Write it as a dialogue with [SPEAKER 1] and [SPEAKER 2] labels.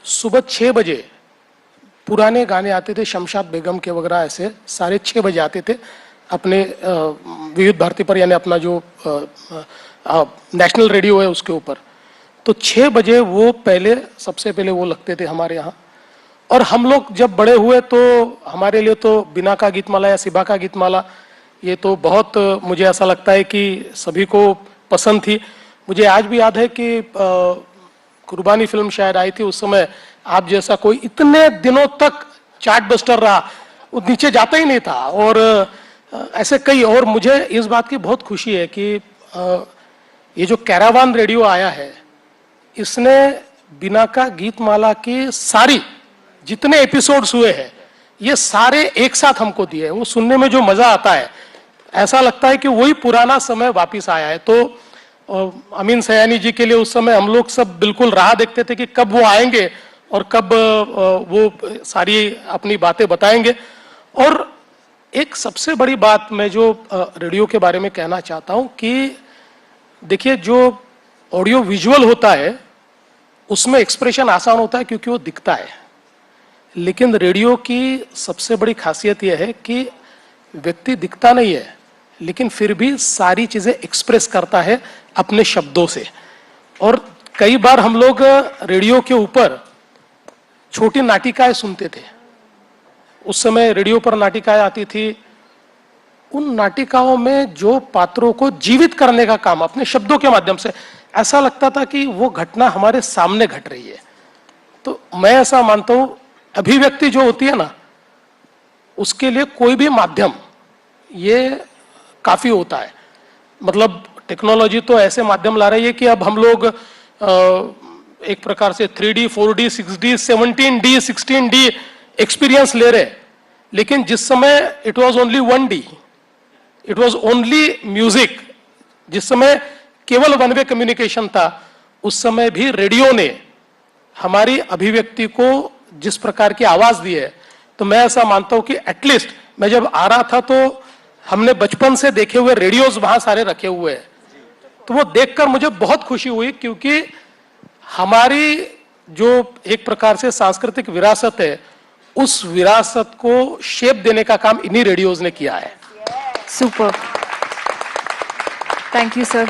[SPEAKER 1] सुबह 6 बजे पुराने गाने आते थे, शमशाद बेगम के वगैरह, ऐसे सारे 6 बजे आते थे अपने विविध भारती पर, यानी अपना जो नेशनल रेडियो है उसके ऊपर। तो 6 बजे वो पहले, सबसे पहले वो लगते थे हमारे यहाँ। और हम लोग जब बड़े हुए तो हमारे लिए तो बिना का गीतमाला या सिबा का गीतमाला, ये तो बहुत, मुझे ऐसा लगता है कि सभी को पसंद थी। मुझे आज भी याद है कि कुर्बानी फिल्म शायद आई थी उस समय, आप जैसा कोई इतने दिनों तक चार्ट बस्टर रहा, वो नीचे जाता ही नहीं था। और ऐसे कई, और मुझे इस बात की बहुत खुशी है कि ये जो कैरावान रेडियो आया है, इसने बिना का गीतमाला की सारी जितने एपिसोड्स हुए हैं ये सारे एक साथ हमको दिए। वो सुनने में जो मजा आता है, ऐसा लगता है कि वही पुराना समय वापिस आया है। तो अमीन सयानी जी के लिए उस समय हम लोग सब बिल्कुल राह देखते थे कि कब वो आएंगे और कब वो सारी अपनी बातें बताएंगे। और एक सबसे बड़ी बात मैं जो रेडियो के बारे में कहना चाहता हूं कि देखिए, जो ऑडियो विजुअल होता है उसमें एक्सप्रेशन आसान होता है क्योंकि वो दिखता है, लेकिन रेडियो की सबसे बड़ी खासियत यह है कि व्यक्ति दिखता नहीं है लेकिन फिर भी सारी चीजें एक्सप्रेस करता है अपने शब्दों से। और कई बार हम लोग रेडियो के ऊपर छोटी नाटिकाएं सुनते थे। उस समय रेडियो पर नाटिकाएं आती थी, उन नाटिकाओं में जो पात्रों को जीवित करने का काम अपने शब्दों के माध्यम से, ऐसा लगता था कि वो घटना हमारे सामने घट रही है। तो मैं ऐसा मानता हूं, अभिव्यक्ति जो होती है ना, उसके लिए कोई भी माध्यम ये काफी होता है। मतलब टेक्नोलॉजी तो ऐसे माध्यम ला रही है कि अब हम लोग एक प्रकार से 3D, 4D, 6D, 17D, 16D experience ले रहे हैं। लेकिन जिस समय it was only 1D, it was only music, जिस समय केवल वन वे कम्युनिकेशन था, उस समय भी रेडियो ने हमारी अभिव्यक्ति को जिस प्रकार की आवाज दी है, तो मैं ऐसा मानता हूं कि एटलीस्ट मैं जब आ रहा था तो हमने बचपन से देखे हुए रेडियोज वहां सारे रखे हुए हैं। तो वो देखकर मुझे बहुत खुशी हुई, क्योंकि हमारी जो एक प्रकार से सांस्कृतिक विरासत है, उस विरासत को शेप देने का काम इन्हीं रेडियोज ने किया है।
[SPEAKER 2] Super, thank you sir.